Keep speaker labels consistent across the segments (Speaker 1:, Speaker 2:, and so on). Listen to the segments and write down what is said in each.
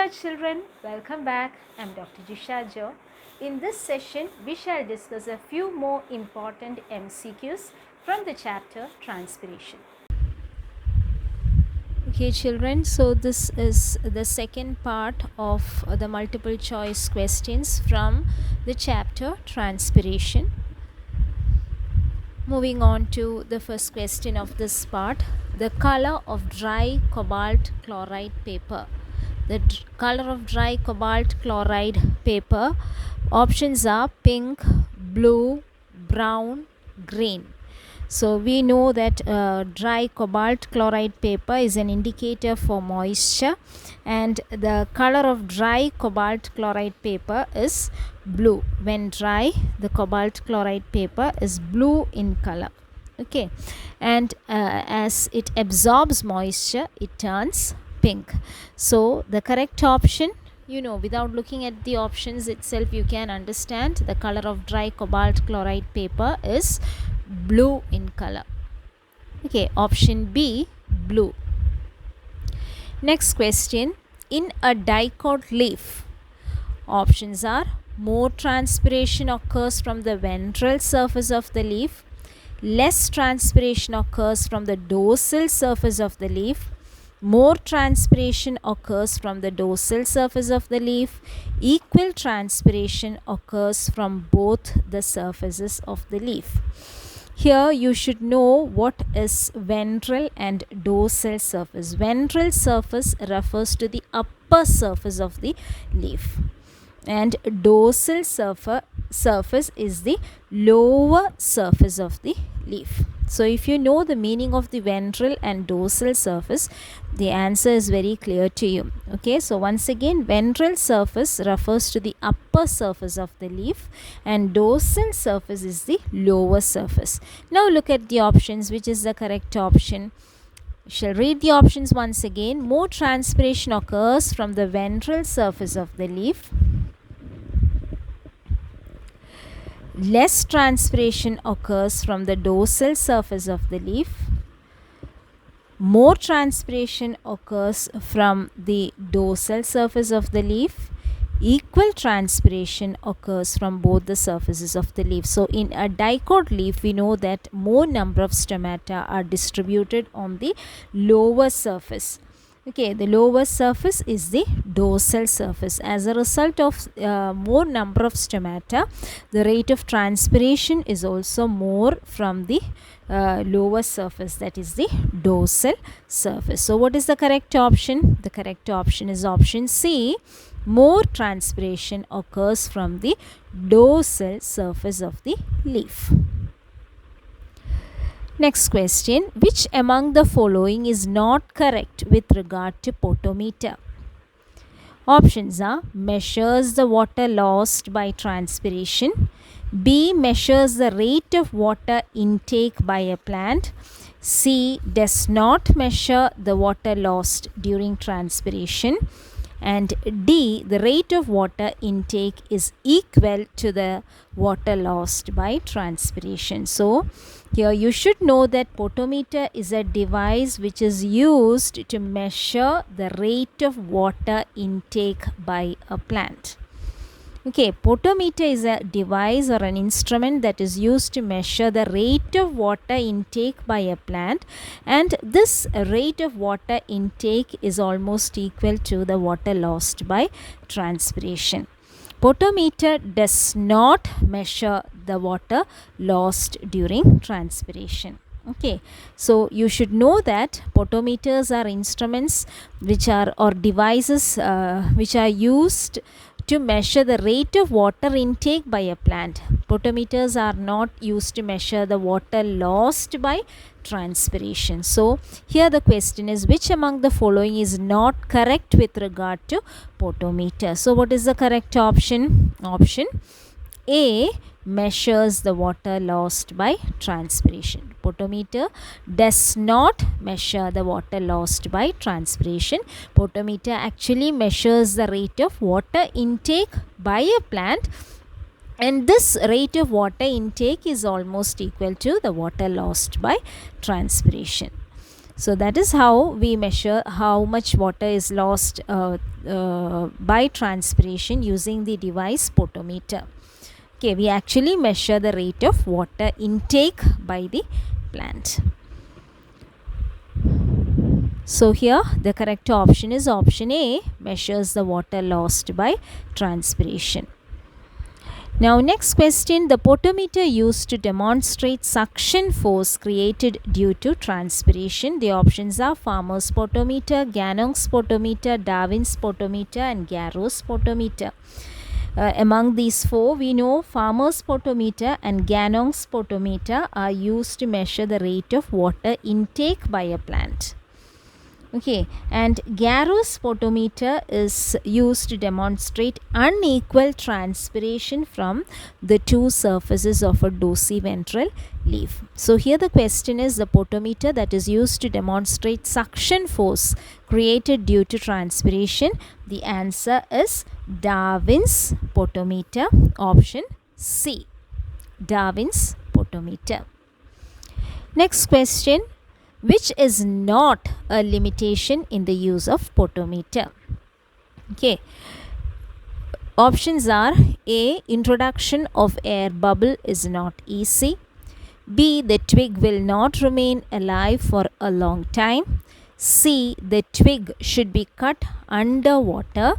Speaker 1: dear children, welcome back. I am Dr. Jisha Jo. In this session, we shall discuss a few more important MCQs from the chapter Transpiration. Okay children, so this is the second part of the multiple choice questions from the chapter Transpiration. Moving on to the first question of this part, the color of dry cobalt chloride paper. The color of dry cobalt chloride paper, options are pink, blue, brown, green. So we know that dry cobalt chloride paper is an indicator for moisture, and the color of dry cobalt chloride paper is blue. When dry, the cobalt chloride paper is blue in color. Okay, and as it absorbs moisture, it turns pink. So the correct option, without looking at the options itself, you can understand the color of dry cobalt chloride paper is blue in color. Okay, option B, blue. Next question, in a dicot leaf, options are more transpiration occurs from the ventral surface of the leaf, less transpiration occurs from the dorsal surface of the leaf, more transpiration occurs from the dorsal surface of the leaf, equal transpiration occurs from both the surfaces of the leaf. Here you should know what is ventral and dorsal surface. Ventral surface refers to the upper surface of the leaf, and dorsal surface is the lower surface of the leaf. So if you know the meaning of the ventral and dorsal surface, the answer is very clear to you. Okay, so once again, ventral surface refers to the upper surface of the leaf, and dorsal surface is the lower surface. Now look at the options. Which is the correct option? We shall read the options once again. More transpiration occurs from the ventral surface of the leaf. Less transpiration occurs from the dorsal surface of the leaf. More transpiration occurs from the dorsal surface of the leaf. Equal transpiration occurs from both the surfaces of the leaf. So in a dicot leaf, we know that more number of stomata are distributed on the lower surface. Okay, the lower surface is the dorsal surface. As a result of more number of stomata, the rate of transpiration is also more from the lower surface, that is the dorsal surface. So what is the correct option? The correct option is option C. More transpiration occurs from the dorsal surface of the leaf. Next question, which among the following is not correct with regard to potometer? Options are measures the water lost by transpiration, B measures the rate of water intake by a plant, C does not measure the water lost during transpiration, and D, the rate of water intake is equal to the water lost by transpiration. So here you should know that potometer is a device which is used to measure the rate of water intake by a plant. Okay, potometer is a device or an instrument that is used to measure the rate of water intake by a plant, and this rate of water intake is almost equal to the water lost by transpiration. Potometer does not measure the water lost during transpiration. Okay, so you should know that potometers are instruments which are, or devices which are used to measure the rate of water intake by a plant. Potometers are not used to measure the water lost by transpiration. So here the question is, which among the following is not correct with regard to potometer? So what is the correct option? Option A measures the water lost by transpiration. Potometer does not measure the water lost by transpiration. Potometer actually measures the rate of water intake by a plant, and this rate of water intake is almost equal to the water lost by transpiration. So that is how we measure how much water is lost by transpiration using the device potometer. Okay, we actually measure the rate of water intake by the plant. So here the correct option is option A, measures the water lost by transpiration. Now next question, the potometer used to demonstrate suction force created due to transpiration. The options are Farmer's potometer, Gannong's potometer, Darwin's potometer and Garrow's potometer. Among these four, we know Farmer's potometer and Gannong's potometer are used to measure the rate of water intake by a plant. Okay, and Garrow's potometer is used to demonstrate unequal transpiration from the two surfaces of a dorsiventral leaf. So here the question is, the potometer that is used to demonstrate suction force created due to transpiration. The answer is Darwin's potometer, option C, Darwin's potometer. Next question, which is not a limitation in the use of potometer? Okay, options are A, introduction of air bubble is not easy, B, the twig will not remain alive for a long time, C, the twig should be cut under water,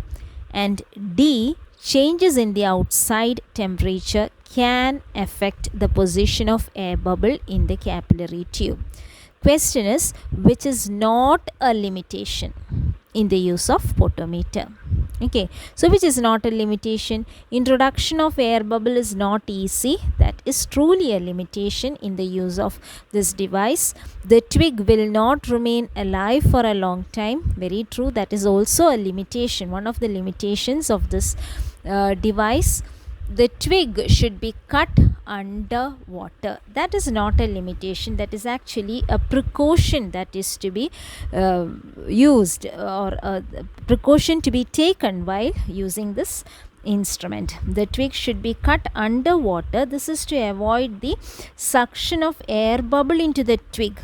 Speaker 1: and D, changes in the outside temperature can affect the position of air bubble in the capillary tube. Question is, which is not a limitation in the use of potometer? Okay, so which is not a limitation? Introduction of air bubble is not easy. That is truly a limitation in the use of this device. The twig will not remain alive for a long time. Very true. That is also a limitation. One of the limitations of this device. The twig should be cut under water. That is not a limitation. That is actually a precaution that is to be used, or a precaution to be taken while using this instrument. The twig should be cut under water. This is to avoid the suction of air bubble into the twig.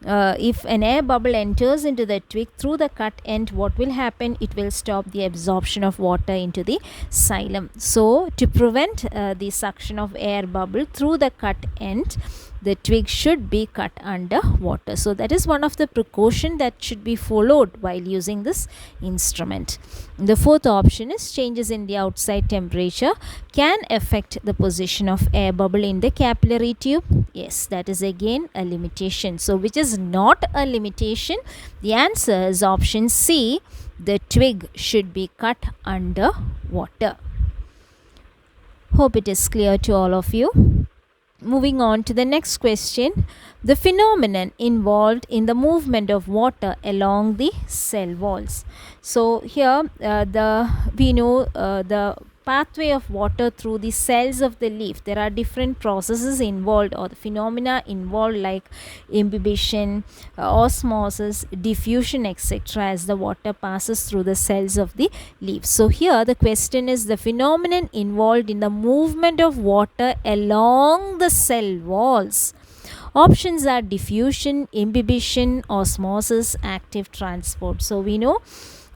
Speaker 1: If an air bubble enters into the twig through the cut end, what will happen? It will stop the absorption of water into the xylem. So to prevent the suction of air bubble through the cut end, the twig should be cut under water. So that is one of the precaution that should be followed while using this instrument. The fourth option is, changes in the outside temperature can affect the position of air bubble in the capillary tube. Yes, that is again a limitation. So which is not a limitation? The answer is option C, the twig should be cut under water. Hope it is clear to all of you. Moving on to the next question, the phenomenon involved in the movement of water along the cell walls. So here we know the pathway of water through the cells of the leaf. There are different processes involved, or the phenomena involved, like imbibition, osmosis, diffusion, etc., as the water passes through the cells of the leaf. So here the question is, the phenomenon involved in the movement of water along the cell walls. Options are diffusion, imbibition, osmosis, active transport. So we know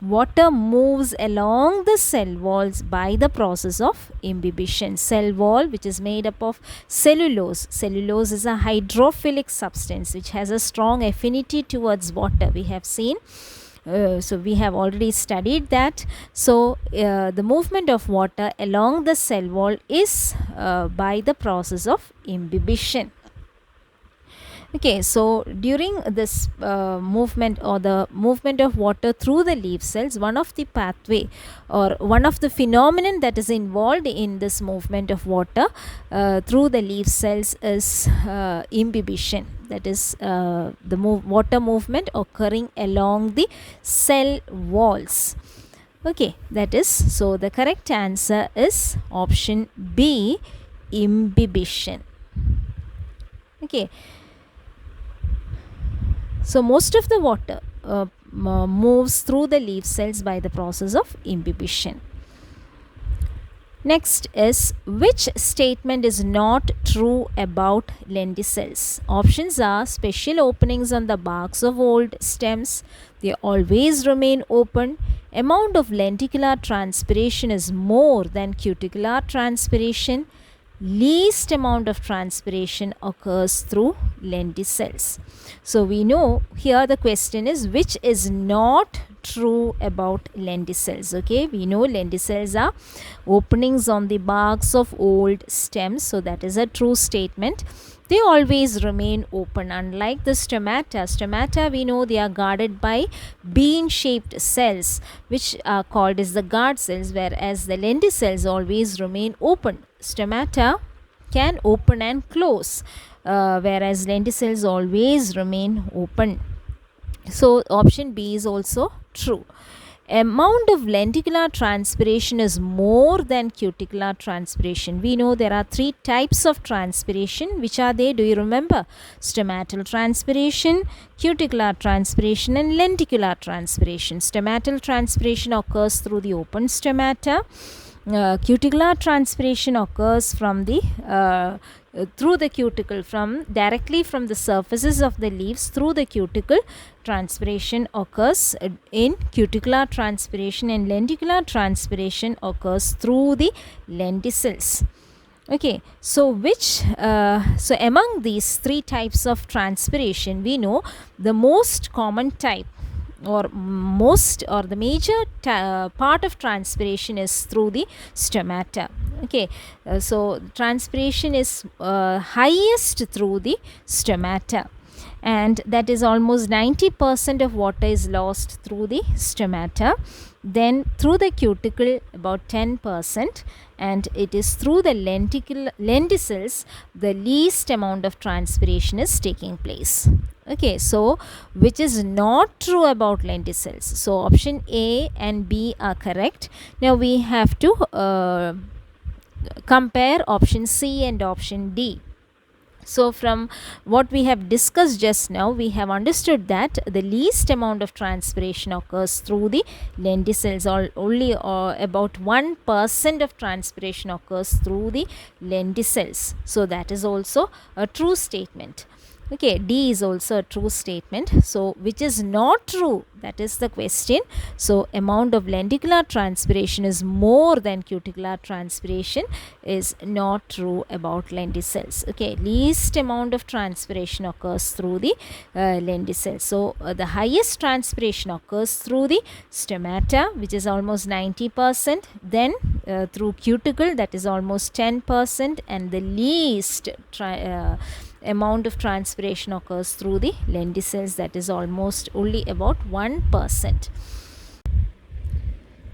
Speaker 1: water moves along the cell walls by the process of imbibition. Cell wall, which is made up of cellulose. Cellulose is a hydrophilic substance which has a strong affinity towards water. We have seen. So we have already studied that. So the movement of water along the cell wall is by the process of imbibition. Okay, so during this movement, or the movement of water through the leaf cells, one of the pathway or one of the phenomenon that is involved in this movement of water through the leaf cells is imbibition. That is the water movement occurring along the cell walls. Okay, that is, so the correct answer is option B, imbibition. Okay. So most of the water moves through the leaf cells by the process of imbibition. Next is, which statement is not true about lenticels? Options are: special openings on the barks of old stems, they always remain open, amount of lenticular transpiration is more than cuticular transpiration, least amount of transpiration occurs through lenticels. So we know here the question is which is not true about lenticels. Okay, we know lenticels are openings on the barks of old stems, so that is a true statement. They always remain open, unlike the stomata. Stomata, we know they are guarded by bean shaped cells which are called as the guard cells, whereas the lenticels always remain open. Stomata can open and close, whereas lenticels always remain open. So option B is also true. Amount of lenticular transpiration is more than cuticular transpiration. We know there are three types of transpiration. Which are they? Do you remember? Stomatal transpiration, cuticular transpiration, and lenticular transpiration. Stomatal transpiration occurs through the open stomata. Cuticular transpiration occurs from the through the cuticle, from directly from the surfaces of the leaves through the cuticle. Transpiration occurs in cuticular transpiration, and lenticular transpiration occurs through the lenticels. Okay, so so among these three types of transpiration, we know the most common type or the major part of transpiration is through the stomata. Okay, so transpiration is highest through the stomata, and that is almost 90% of water is lost through the stomata. Then through the cuticle about 10%, and it is through the lenticels the least amount of transpiration is taking place. Okay, so which is not true about lenticels? So option A and B are correct. Now we have to compare option C and option D. So from what we have discussed just now, we have understood that the least amount of transpiration occurs through the lenticels. Only about 1% of transpiration occurs through the lenticels. So that is also a true statement. Okay, D is also a true statement. So which is not true? That is the question. So amount of lenticular transpiration is more than cuticular transpiration is not true about lenticels. Okay, least amount of transpiration occurs through the lenticels. So the highest transpiration occurs through the stomata, which is almost 90%. Then through cuticle, that is almost 10%, and the least amount of transpiration occurs through the lenticels, that is almost only about 1%.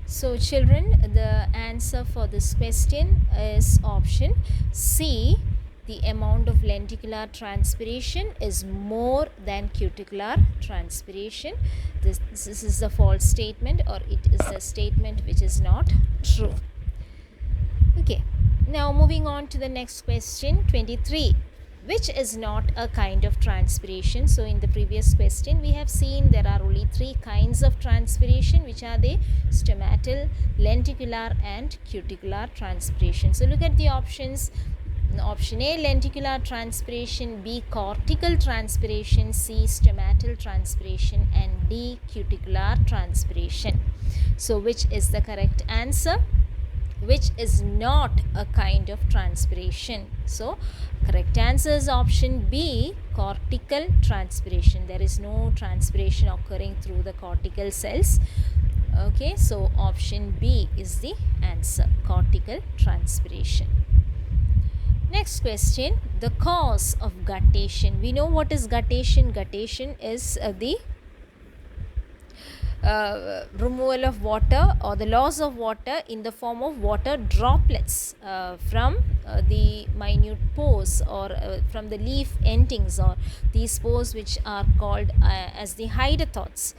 Speaker 1: So children, the answer for this question is option C. The amount of lenticular transpiration is more than cuticular transpiration. This is the false statement, or it is a statement which is not true. Okay, now moving on to the next question, 23. Which is not a kind of transpiration? So in the previous question we have seen there are only three kinds of transpiration. Which are they? Stomatal, lenticular, and cuticular transpiration. So look at the options. Option A, lenticular transpiration; B, cortical transpiration; C, stomatal transpiration; and D, cuticular transpiration. So which is the correct answer? Which is not a kind of transpiration? So correct answer is option B, cortical transpiration. There is no transpiration occurring through the cortical cells. Okay, so option B is the answer, cortical transpiration. Next question, the cause of guttation. We know what is guttation. Guttation is the removal of water or the loss of water in the form of water droplets from the minute pores, or from the leaf endings, or these pores which are called as the hydrothods.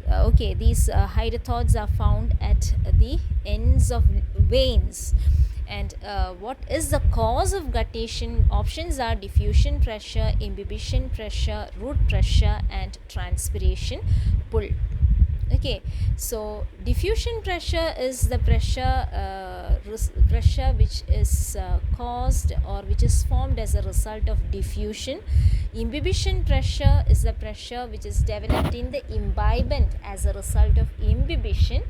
Speaker 1: Okay, these hydrothods are found at the ends of veins. And what is the cause of guttation? Options are diffusion pressure, imbibition pressure, root pressure, and transpiration pull. Okay, so diffusion pressure is the pressure which is caused or which is formed as a result of diffusion. Imbibition pressure is the pressure which is developed in the imbibement as a result of imbibition.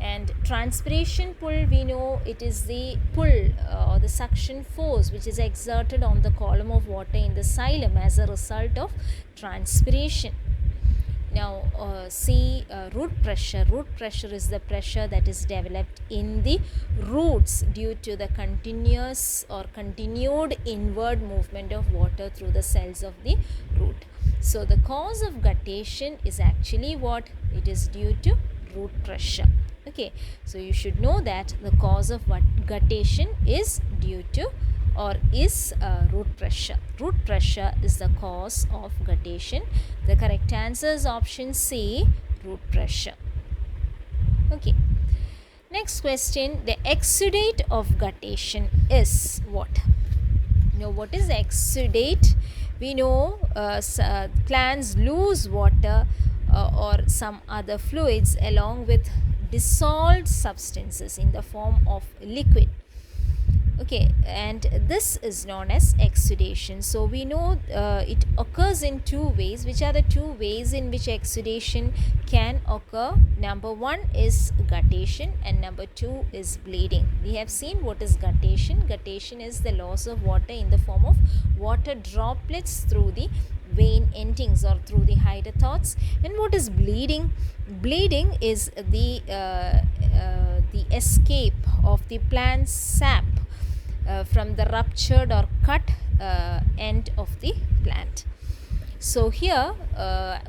Speaker 1: And transpiration pull, we know it is the pull or the suction force which is exerted on the column of water in the xylem as a result of transpiration. Now see root pressure. Root pressure is the pressure that is developed in the roots due to the continuous or continued inward movement of water through the cells of the root. So the cause of guttation is actually what? It is due to root pressure. Okay, so you should know that the cause of guttation is due to or is root pressure. Root pressure is the cause of guttation. The correct answer is option C, root pressure. Okay. Next question, the exudate of guttation is what? Now, what is exudate? We know plants lose water or some other fluids along with dissolved substances in the form of liquid. Okay, and this is known as exudation. So we know it occurs in two ways. Which are the two ways in which exudation can occur? Number one is guttation and number two is bleeding. We have seen what is guttation. Guttation is the loss of water in the form of water droplets through the vein endings or through the hydatodes. And what is bleeding? Bleeding is the escape of the plant sap from the ruptured or cut end of the plant. So here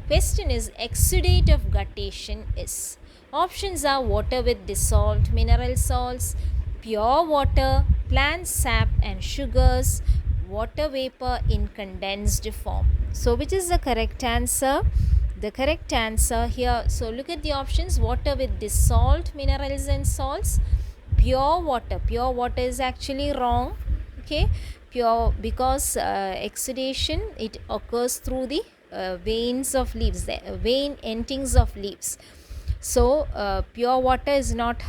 Speaker 1: question is exudate of guttation is. Options are water with dissolved mineral salts, pure water, plant sap and sugars, water vapor in condensed form. So which is the correct answer? The correct answer here, so look at the options: water with dissolved minerals and salts, pure water is actually wrong. Okay, pure, because exudation, it occurs through the veins of leaves, the vein endings of leaves. So pure water is not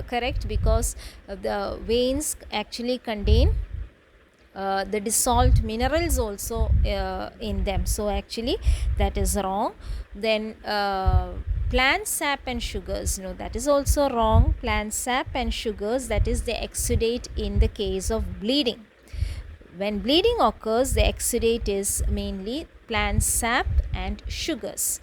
Speaker 1: correct because the veins actually contain the dissolved minerals also in them. So actually that is wrong. Then plant sap and sugars, no, that is also wrong. Plant sap and sugars, that is the exudate in the case of bleeding. When bleeding occurs, the exudate is mainly plant sap and sugars.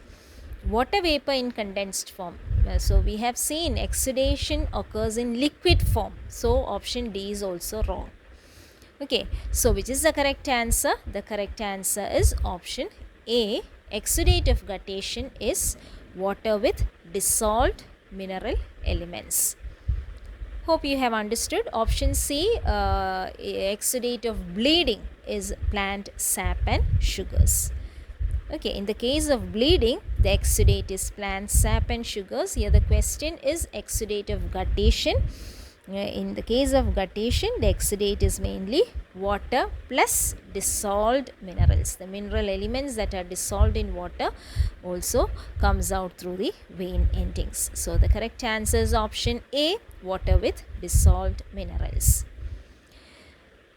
Speaker 1: Water vapor in condensed form, so we have seen exudation occurs in liquid form. So option D is also wrong. Okay, so which is the correct answer? The correct answer is option A. Exudate of guttation is water with dissolved mineral elements. Hope you have understood. Option C, exudate of bleeding is plant sap and sugars. Okay, in the case of bleeding, the exudate is plant sap and sugars. Here the question is exudate of guttation. In the case of guttation, the exudate is mainly water plus dissolved minerals. The mineral elements that are dissolved in water also comes out through the vein endings. So the correct answer is option A, water with dissolved minerals.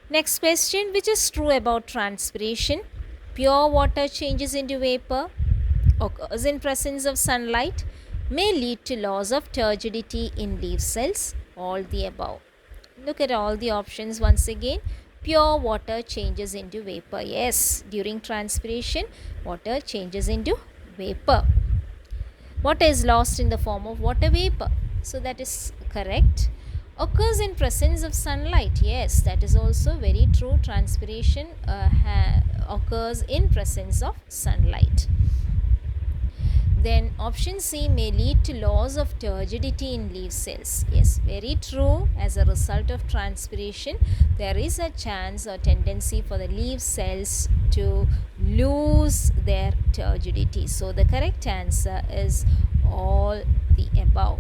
Speaker 1: Next question, which is true about transpiration? Pure water changes into vapor, occurs in presence of sunlight, may lead to loss of turgidity in leaf cells. All the above. Look at all the options once again. Pure water changes into vapor. Yes, during transpiration, water changes into vapor. Water is lost in the form of water vapor. So that is correct. Occurs in presence of sunlight. Yes, that is also very true. Transpiration occurs in presence of sunlight. Then option C, may lead to loss of turgidity in leaf cells. Yes, very true. As a result of transpiration, there is a chance or tendency for the leaf cells to lose their turgidity. So the correct answer is all the above.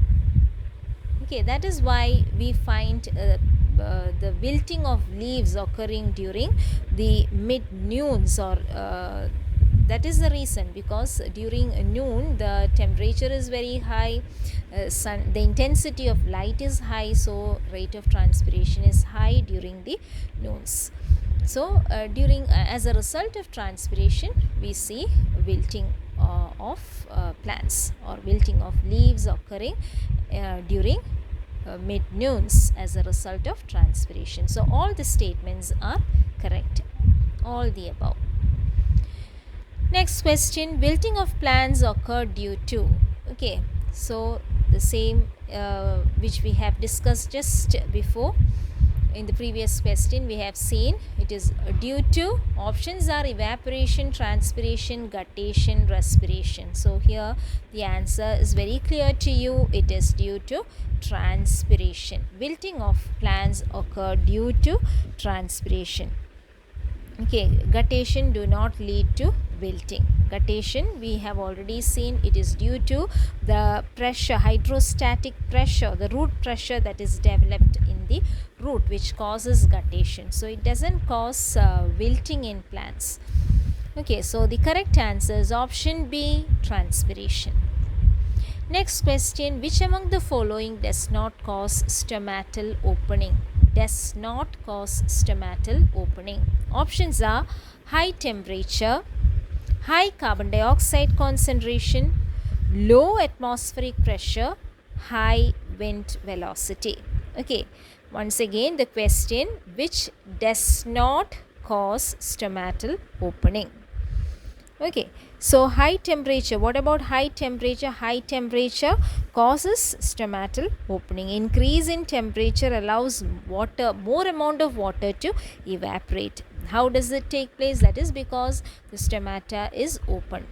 Speaker 1: Okay, that is why we find the wilting of leaves occurring during the mid-noons or That is the reason, because during noon the temperature is very high, the intensity of light is high, so rate of transpiration is high during the noons. So as a result of transpiration, we see wilting of plants or wilting of leaves occurring during mid noons as a result of transpiration. So all the statements are correct, all the above. Next question, wilting of plants occur due to, okay, so the same which we have discussed just before. In the previous question we have seen it is due to, options are evaporation, transpiration, guttation, respiration. So here the answer is very clear to you, it is due to transpiration. Wilting of plants occur due to transpiration. Okay, guttation do not lead to wilting. Guttation we have already seen, it is due to the pressure, hydrostatic pressure, the root pressure that is developed in the root, which causes guttation. So it doesn't cause wilting in plants. Okay, so the correct answer is option B, transpiration. Next question, which among the following does not cause stomatal opening? Does not cause stomatal opening. Options are high temperature, high carbon dioxide concentration, low atmospheric pressure, high wind velocity. Okay, once again the question, which does not cause stomatal opening. Okay, so high temperature, what about high temperature? High temperature causes stomatal opening. Increase in temperature allows water, more amount of water to evaporate. How does it take place? That is because the stomata is open.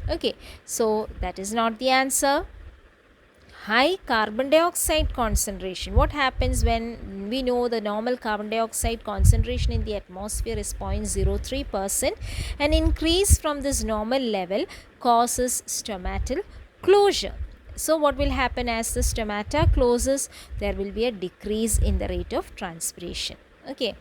Speaker 1: Okay, so that is not the answer. High carbon dioxide concentration. What happens when we know the normal carbon dioxide concentration in the atmosphere is 0.03%? An increase from this normal level causes stomatal closure. So what will happen as the stomata closes? There will be a decrease in the rate of transpiration. Okay,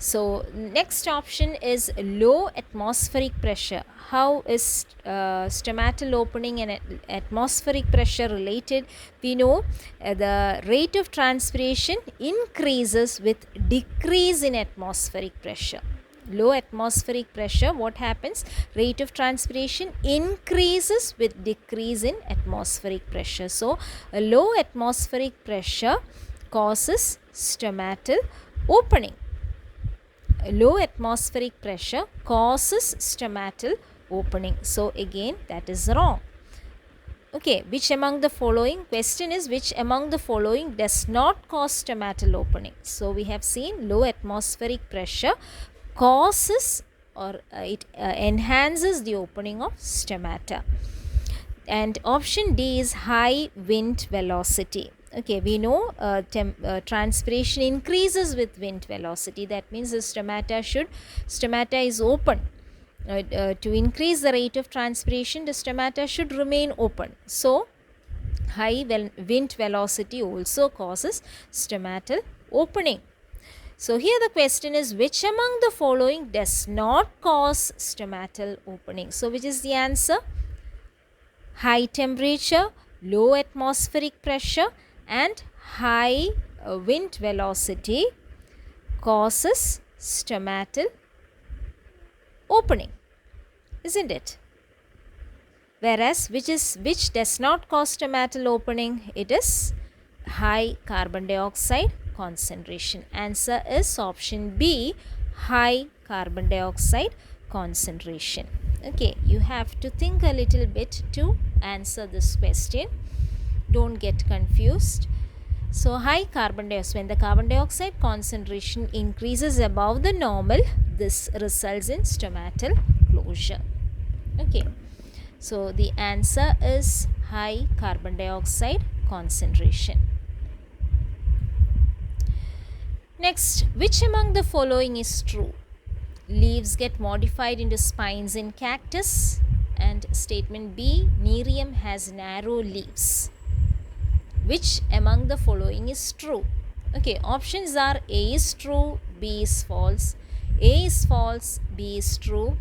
Speaker 1: so next option is low atmospheric pressure. How is stomatal opening and atmospheric pressure related? We know the rate of transpiration increases with decrease in atmospheric pressure. Low atmospheric pressure, what happens? Rate of transpiration increases with decrease in atmospheric pressure. So a low atmospheric pressure causes stomatal opening. Low atmospheric pressure causes stomatal opening. So again that is wrong. Okay, which among the following, question is which among the following does not cause stomatal opening? So we have seen low atmospheric pressure causes or it enhances the opening of stomata. And option D is high wind velocity. Okay, we know transpiration increases with wind velocity. That means the stomata is open. To increase the rate of transpiration, the stomata should remain open. So high wind velocity also causes stomatal opening. So here the question is which among the following does not cause stomatal opening? So which is the answer? High temperature, low atmospheric pressure and high wind velocity causes stomatal opening, isn't it? Whereas which does not cause stomatal opening? It is high carbon dioxide concentration. Answer is option B, high carbon dioxide concentration. Okay, you have to think a little bit to answer this question. Don't get confused. So high carbon dioxide, when the carbon dioxide concentration increases above the normal, this results in stomatal closure. Okay, so the answer is high carbon dioxide concentration. Next, which among the following is true? Leaves get modified into spines in cactus. And statement B, Nerium has narrow leaves. Which among the following is true? Okay, options are A is true, B is false. A is false, B is true,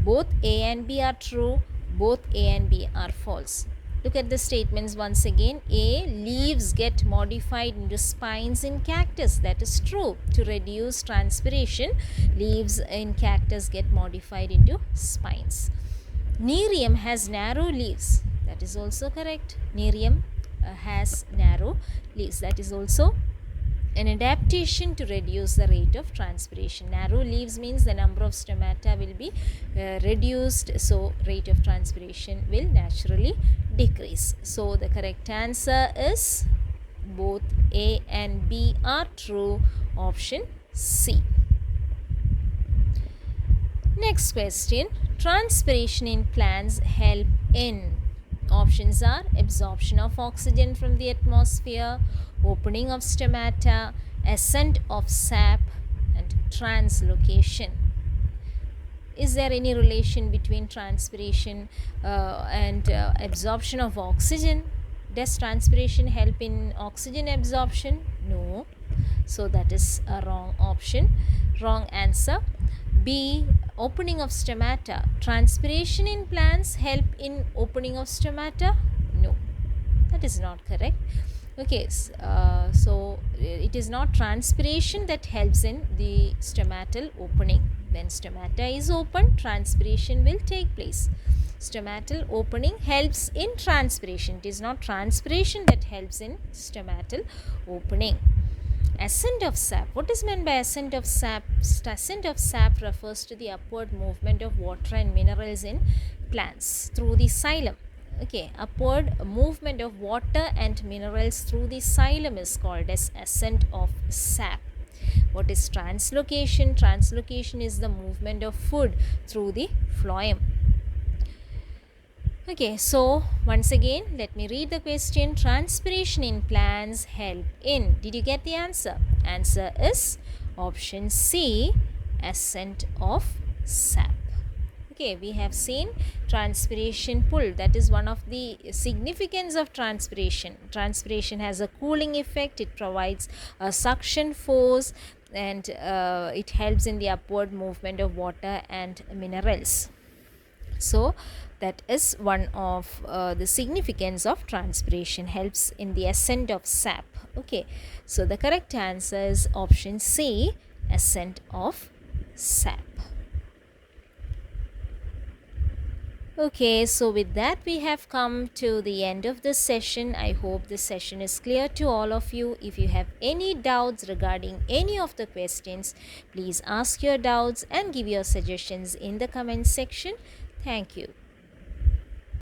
Speaker 1: Both A and B are true. Both A and B are false. Look at the statements once again. A, leaves get modified into spines in cactus. That is true. To reduce transpiration, leaves in cactus get modified into spines. Nerium has narrow leaves. That is also correct. Nerium has narrow leaves. That is also an adaptation to reduce the rate of transpiration. Narrow leaves means the number of stomata will be reduced, so rate of transpiration will naturally decrease. So the correct answer is both A and B are true. Option C. Next question. Transpiration in plants help in. Options are absorption of oxygen from the atmosphere, opening of stomata, ascent of sap, and translocation. Is there any relation between transpiration and absorption of oxygen? Does transpiration help in oxygen absorption? No. So that is a wrong option. Wrong answer. B, opening of stomata. Transpiration in plants help in opening of stomata? No, that is not correct. Okay, so it is not transpiration that helps in the stomatal opening. When stomata is open, transpiration will take place. Stomatal opening helps in transpiration. It is not transpiration that helps in stomatal opening. Ascent of sap. What is meant by ascent of sap? Ascent of sap refers to the upward movement of water and minerals in plants through the xylem. Okay, upward movement of water and minerals through the xylem is called as ascent of sap. What is translocation? Translocation is the movement of food through the phloem. Okay, so once again, let me read the question. Transpiration in plants help in. Did you get the answer? Answer is option C, ascent of sap. Okay, we have seen transpiration pull. That is one of the significance of transpiration. Transpiration has a cooling effect. It provides a suction force and it helps in the upward movement of water and minerals. So that is one of the significance of transpiration, helps in the ascent of sap. Okay, so the correct answer is option C, ascent of sap. Okay, so with that we have come to the end of this session. I hope this session is clear to all of you. If you have any doubts regarding any of the questions, please ask your doubts and give your suggestions in the comment section. Thank you.